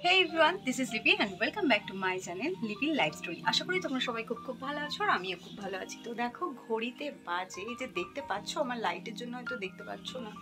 Hey everyone, this is Lipi and welcome back to my channel Lipi Life Story. আশা করি তোমরা সবাই খুব ভালো আছো আর আমিও খুব ভালো আছি। তো দেখো ঘড়িতে বাজে, এই যে দেখতে পাচ্ছো, আমার লাইটের জন্য হয়তো দেখতে পাচ্ছ না।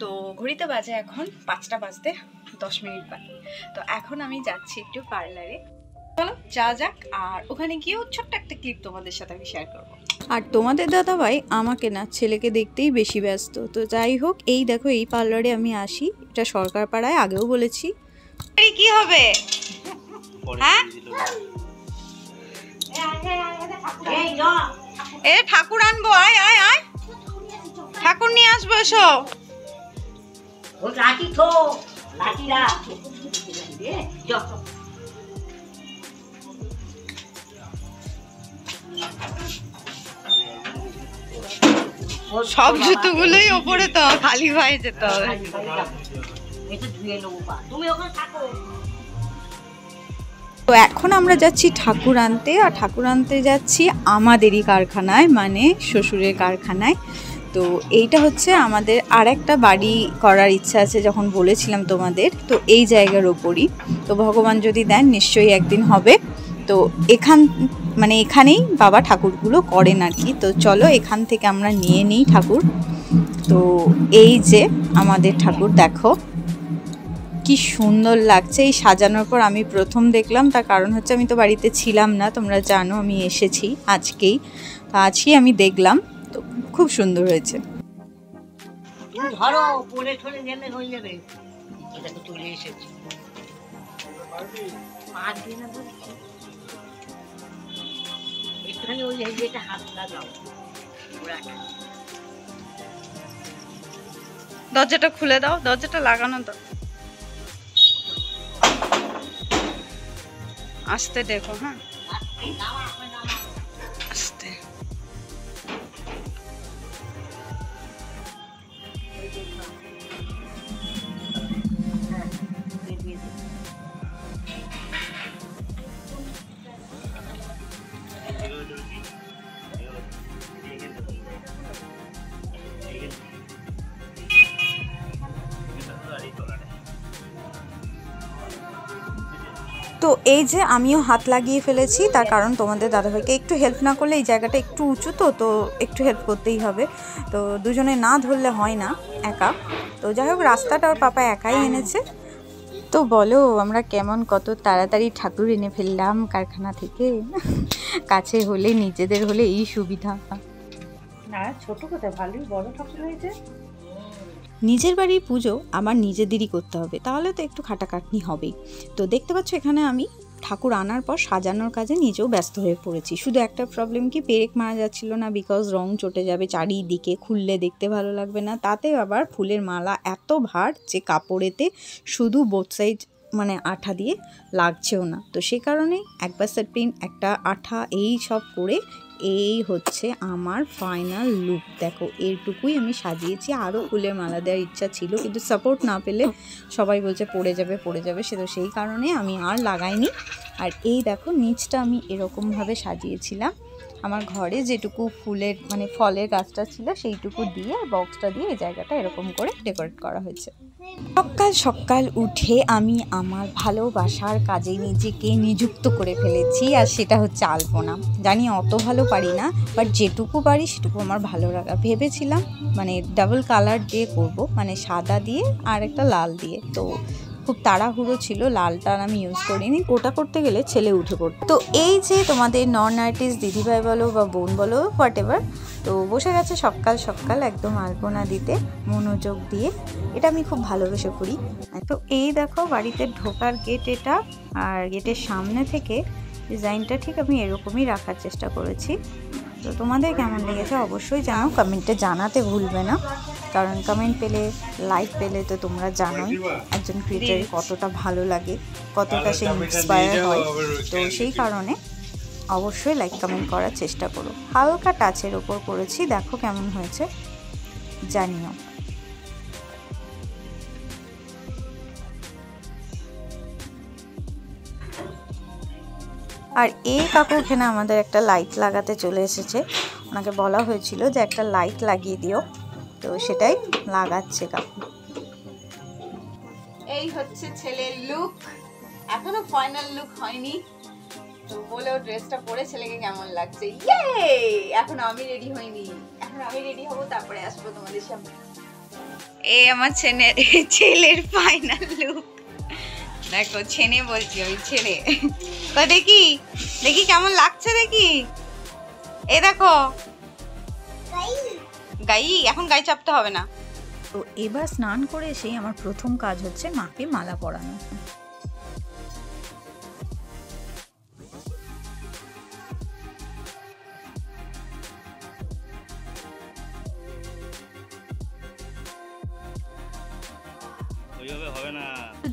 তো ঘড়িতে বাজে এখন 5টা বাজতে 10 মিনিট বাকি। তো এখন আমি যাচ্ছি একটু পার্লারে। চলো যা যাক, আর ওখানে গিয়েও ছোট্ট একটা ক্লিপ তোমাদের সাথে আমি শেয়ার করবো। আর তোমাদের দাদাভাই আমাকে না, ছেলেকে দেখতেই বেশি ব্যস্ত। তো যাই হোক, এই দেখো এই পার্লারে আমি আসি, এটা সরকার পাড়ায়, আগেও বলেছি। কি হবে? হ্যাঁ, এ ঠাকুর আনবো, আয় আয় আয়, ঠাকুর নিয়ে আসবো, এসো। সব জুতোগুলোই ওপরে, তো খালি ভাই যেতে হবে। তো এখন আমরা যাচ্ছি ঠাকুর আনতে, আর ঠাকুর আনতে যাচ্ছি আমাদেরই কারখানায়, মানে শ্বশুরের কারখানায়। তো এইটা হচ্ছে আমাদের আর একটা বাড়ি করার ইচ্ছা আছে, যখন বলেছিলাম তোমাদের। তো এই জায়গার ওপরই, তো ভগবান যদি দেন নিশ্চয়ই একদিন হবে। তো এখানেই বাবা ঠাকুরগুলো করেন আর কি। তো চলো এখান থেকে আমরা নিয়ে নিই ঠাকুর। তো এই যে আমাদের ঠাকুর, দেখো কি সুন্দর লাগছে। এই সাজানোর পর আমি প্রথম দেখলাম, তার কারণ হচ্ছে আমি তো বাড়িতে ছিলাম না, তোমরা জানো আমি এসেছি আজকেই। তো আজকেই আমি দেখলাম, তো খুব সুন্দর হয়েছে। দরজাটা খুলে দাও, দরজাটা লাগানো দাও। আস্তে দেখো, হ্যাঁ আস্তে। তো এই যে আমিও হাত লাগিয়ে ফেলেছি, তার কারণ তোমাদের দাদাভাইকে একটু হেল্প না করলে, এই জায়গাটা একটু উঁচু, তো একটু হেল্প করতেই হবে। তো দুজনে না ধরলে হয় না একা। তো যাই হোক, রাস্তাটা ওর পাপা একাই এনেছে। তো বলো আমরা কেমন কত তাড়াতাড়ি ঠাকুর এনে ফেললাম কারখানা থেকে। কাছে হলে, নিজেদের হলে এই সুবিধা। না ছোট কোথায়, ভালোই বড় ঠাকুর হয়েছে। নিজের বাড়ির পুজো আমার নিজেদেরই করতে হবে, তাহলে তো একটু খাটাখাটনি হবেই। তো দেখতে পাচ্ছ এখানে আমি ঠাকুর আনার পর সাজানোর কাজে নিজেও ব্যস্ত হয়ে পড়েছি। শুধু একটা প্রবলেম কি, পেরেক মারা যাচ্ছিল না, বিকজ রং চটে যাবে চারিদিকে, খুললে দেখতে ভালো লাগবে না। তাতে আবার ফুলের মালা এত ভার যে কাপড়েতে শুধু বোথ সাইড আঠা দিয়ে লাগছেও না। তো সে কারণে একবার সেটপিন, একটা আঠা, এই সব করে এই হচ্ছে আমার ফাইনাল লুক। দেখো এইটুকুই আমি সাজিয়েছি, আরও ফুলের মালা দেওয়ার ইচ্ছা ছিল, কিন্তু সাপোর্ট না পেলে সবাই বলছে পড়ে যাবে, সেই কারণে আমি আর লাগাইনি। আর এই দেখো নিচটা আমি এরকমভাবে সাজিয়েছিলাম, আমার ঘরে যেটুকু ফুলের ফলের গাছটা ছিল সেইটুকু দিয়ে, বক্সটা দিয়ে এই জায়গাটা এরকম করে ডেকোরেট করা হয়েছে। সকাল সকাল উঠে আমি আমার ভালোবাসার কাজে নিজেকে নিযুক্ত করে ফেলেছি, আর সেটা হচ্ছে আলপনা। জানি অত ভালো পারি না, বাট যেটুকু পারি সেটুকু আমার ভালো লাগা। ভেবেছিলাম ডাবল কালার দিয়ে করব, সাদা দিয়ে আর একটা লাল দিয়ে। তো খুব তাড়াহুড়ো ছিল, লালটা আমি ইউজ করিনি, ওটা করতে গেলে ছেলে উঠে পড়ত। তো এই যে তোমাদের নন আর্টিস্ট দিদিভাই বলো বা বোন বলো, হোয়াট এভার, তো বসে গেছে সকাল সকাল একদম আলপনা দিতে মনোযোগ দিয়ে। এটা আমি খুব ভালোবেসে করি। তো এই দেখো বাড়িতে ঢোকার গেট এটা, আর গেটের সামনে থেকে ডিজাইনটা ঠিক আমি এরকমই রাখার চেষ্টা করেছি। তো তোমাদের কেমন লেগেছে অবশ্যই জানাও, কমেন্টে জানাতে ভুলবে না, কারণ কমেন্ট পেলে, লাইক পেলে তো তোমরা জানোই একজন ক্রিয়েটরের কতটা ভালো লাগে, কতটা সে ইন্সপায়ার হয়। তো সেই কারণে অবশ্যই লাইক কমেন্ট করার চেষ্টা করো। হালকা টাচের ওপর করেছি, দেখো কেমন হয়েছে জানিও। আর এই কাকু এখানে আমাদের একটা লাইট লাগাতে চলে এসেছে, ওনাকে বলা হয়েছিল যে একটা লাইট লাগিয়ে দিও, তো সেটাই লাগাচ্ছে কাকু। এই হচ্ছে ছেলের লুক, এখনো ফাইনাল লুক হয়নি, তো বলেও ড্রেসটা পরে ছেলেকে কেমন লাগছে। ইয়ে, এখন আমি রেডি হইনি, এখন আমি রেডি হব, তারপরে আসবো তোমাদের সামনে। এই আমার ছেলের ফাইনাল লুক দেখো। ছেলে বলছি, ওই ছেলে। দেখি দেখি কেমন লাগছে, দেখি। এ দেখো গাই, এখন গাই চাপতে হবে না। তো এবার স্নান করে এসেই আমার প্রথম কাজ হচ্ছে মাকে মালা পরানো।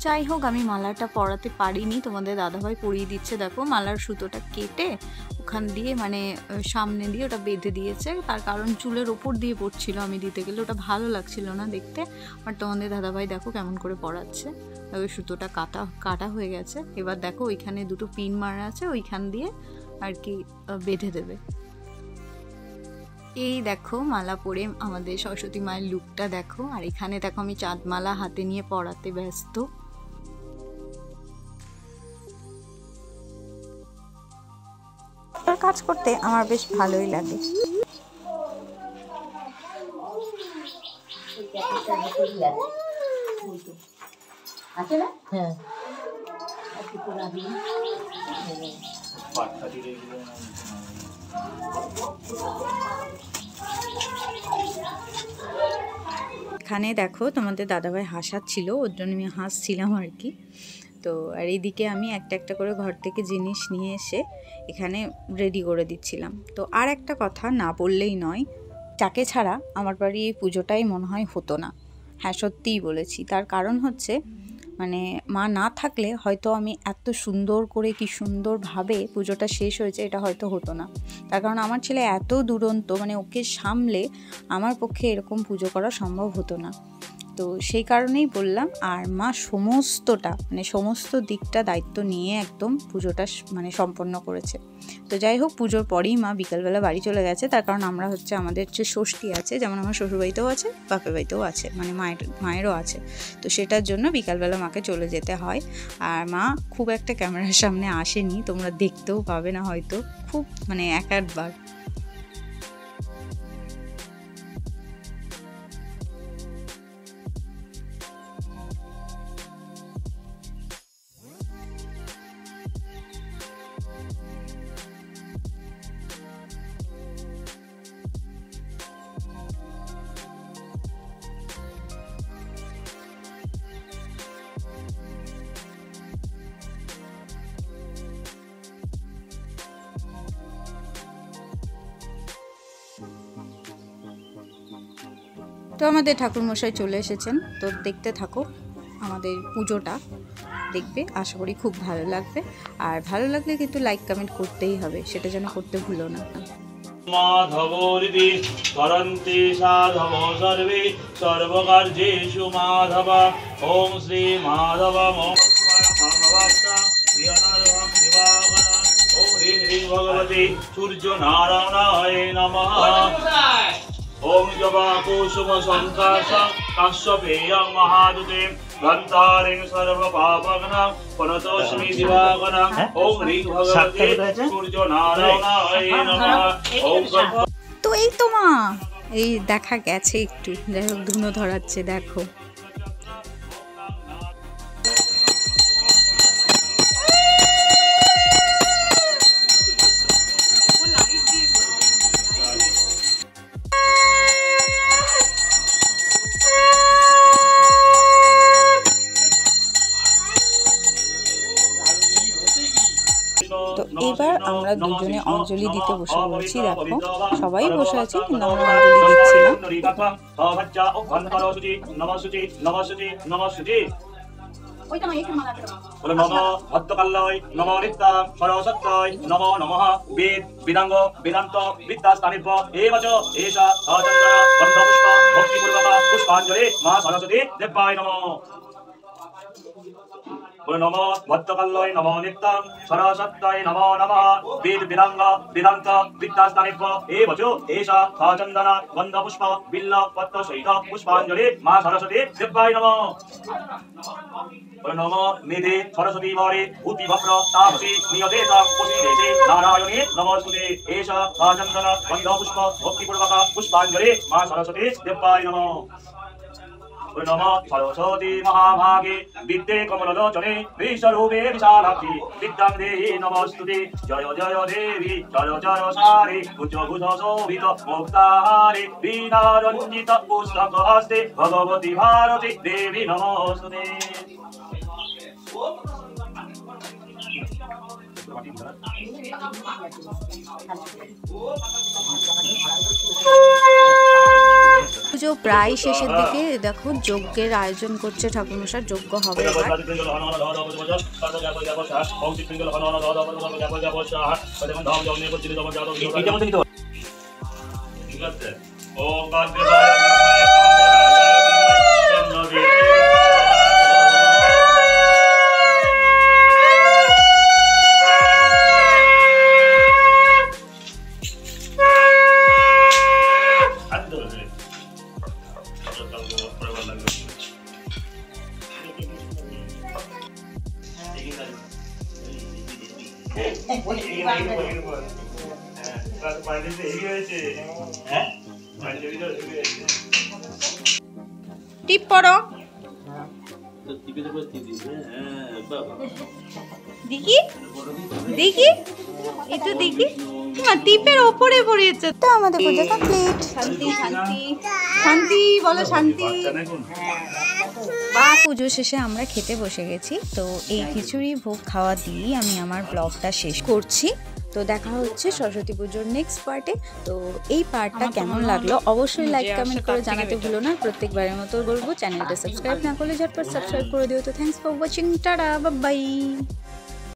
যাই হোক, আমি মালাটা পরাতে পারিনি, তোমাদের দাদাভাই পরিয়ে দিচ্ছে। দেখো মালার সুতোটা কেটে ওখান দিয়ে মানে সামনে দিয়ে ওটা বেঁধে দিয়েছে, তার কারণ চুলের ওপর দিয়ে পড়ছিল, আমি দিতে গেলে ওটা ভালো লাগছিল না দেখতে। আর তোমাদের দাদাভাই দেখো কেমন করে পরাচ্ছে। ওই সুতোটা কাটা হয়ে গেছে, এবার দেখো ওইখানে দুটো পিন মারা আছে, ওইখান দিয়ে আর কি বেঁধে দেবে। এই দেখো মালা পরে আমাদের সরস্বতী মায়ের লুকটা দেখো। আর এখানে দেখো আমি চাঁদমালা হাতে নিয়ে পরাতে ব্যস্ত। কাজ করতে আমার বেশ ভালোই লাগে। এখানে দেখো তোমাদের দাদাভাই হাসাচ্ছিল, ওর জন্য আমি হাসছিলাম আর কি। তো আর এইদিকে আমি একটা একটা করে ঘর থেকে জিনিস নিয়ে এসে এখানে রেডি করে দিচ্ছিলাম। তো আর একটা কথা না বললেই নয়, যাকে ছাড়া আমার বাড়ি এই পুজোটাই মনে হয় হতো না। হ্যাঁ, সত্যিই বলেছি। তার কারণ হচ্ছে মানে মা না থাকলে হয়তো আমি এত সুন্দর করে কি সুন্দরভাবে পুজোটা শেষ হয়েছে এটা হয়তো হতো না। তার কারণ আমার ছেলে এত দুরন্ত, মানে ওকে সামলে আমার পক্ষে এরকম পুজো করা সম্ভব হতো না। তো সেই কারণেই বললাম। আর মা সমস্তটা মানে সমস্ত দিকটা দায়িত্ব নিয়ে একদম পুজোটা মানে সম্পন্ন করেছে। তো যাই হোক, পুজোর পরেই মা বিকালবেলা বাড়ি চলে গেছে। তার কারণ আমরা হচ্ছে আমাদের যে ষষ্ঠী আছে, যেমন আমার শ্বশুরবাড়িতেও আছে, বাপের বাড়িতেও আছে, মানে মায়েরও আছে। তো সেটার জন্য বিকালবেলা মাকে চলে যেতে হয়। আর মা খুব একটা ক্যামেরার সামনে আসেনি, তোমরা দেখতেও পাবে না হয়তো, খুব মানে এক আধবার। তো আমাদের ঠাকুরমশাই চলে এসেছেন, তো দেখতে থাকো আমাদের পুজোটা, দেখবে আশা করি খুব ভালো লাগবে। আর ভালো লাগলে কিন্তু লাইক কমেন্ট করতেই হবে, সেটা যেন করতে ভুলো না। মাধবরিতি করন্তি সাধব সর্বে সর্বকার্যেষু মাধব। ওম শ্রী মাধব ওম হ্রিং ভগবতী সূর্য নারায়ণায় নমঃ। ওম জবা কুসুম সংকাশ কাশ্যপেয়ং মহাদুতে গন্ধারিং সর্ব পাপঘ্নং প্রণতোস্মি দিবাগণং। ওম হ্রিং ভগবতী সূর্য নারায়ণায় নমঃ। ওম তো এই তো মা, এই দেখা গেছে একটু, যাই হোক ধুনো ধরাচ্ছে দেখো। তো এবার আমরা দুজনে অঞ্জলি দিতে বসে পড়েছি। দেখো সবাই বসে আছে, কিন্তু আমরা অঞ্জলি দিচ্ছি না। নমো ভক্তকাল্যয় নমো নিত্যাং সরস্বত্যয় নমো নমঃ। বেদ বেদাঙ্গ বেদান্ত বিদ্যাস্থানিভ্য এবচ এষা আচন্দন গন্ধপুষ্প ভক্তিপূর্বক পুষ্পাঞ্জলি মা সরস্বতী দেবায় নমঃ। নমো ভক্তকাল্যয় নমো নিত্যাং সরস্বত্যয় নমো নমঃ। বেদ বেদাঙ্গ বেদান্ত বিদ্যাস্থানিভ্য এবচ এষা আচন্দন গন্ধপুষ্প বিল্ল পত্র সহিত পুষ্পাঞ্জলি মা সরস্বতী দেবায় নমঃ। নমো মেধে সরস্বতী বরে ভূতি ভদ্র তাপসী নিয়তে তাপসী দেশে নারায়ণে নমস্তুতে এষা চন্দন গন্ধ পুষ্প ভক্তিপূর্বক পুষ্পাঞ্জলি মা সরস্বতী দেবায় নমঃ। নমঃ সরস্বতী মহাভাগে বিদ্যে কমললোচনে বিশ্বরূপে বিশালাক্ষী বিদ্যাং দেহি নমস্তুতে। জয় জয় দেবী জয় জয় সারে উচ্চভুজ শোভিত মুক্তাহারে বীণারঞ্জিত পুস্তক হস্তে ভগবতী ভারতী দেবী নমস্তুতে। পুজো প্রায় শেষের দিকে দেখো যজ্ঞের আয়োজন করছে ঠাকুরমশাই, যজ্ঞ হবে এবার। টিপ পড়ো দেখি দেখি একটু দেখি, টিপের ওপরে পড়িয়েছে তো। আমাদের পুজো কমপ্লিট। শান্তি শান্তি শান্তি বলো, শান্তি। বা পুজো শেষে আমরা খেতে বসে গেছি, তো এই খিচুড়ি ভোগ খাওয়া দিয়েই আমি আমার ব্লগটা শেষ করছি। তো দেখা হচ্ছে সরস্বতী পুজোর নেক্সট পার্টে। তো এই পার্টটা কেমন লাগলো অবশ্যই লাইক কমেন্ট করে জানাতে ভুলো না। প্রত্যেকবারের মতো বলবো, চ্যানেলটা সাবস্ক্রাইব না করলে ঝটপট সাবস্ক্রাইব করে দিও। তো thanks for watching, tata, bye bye.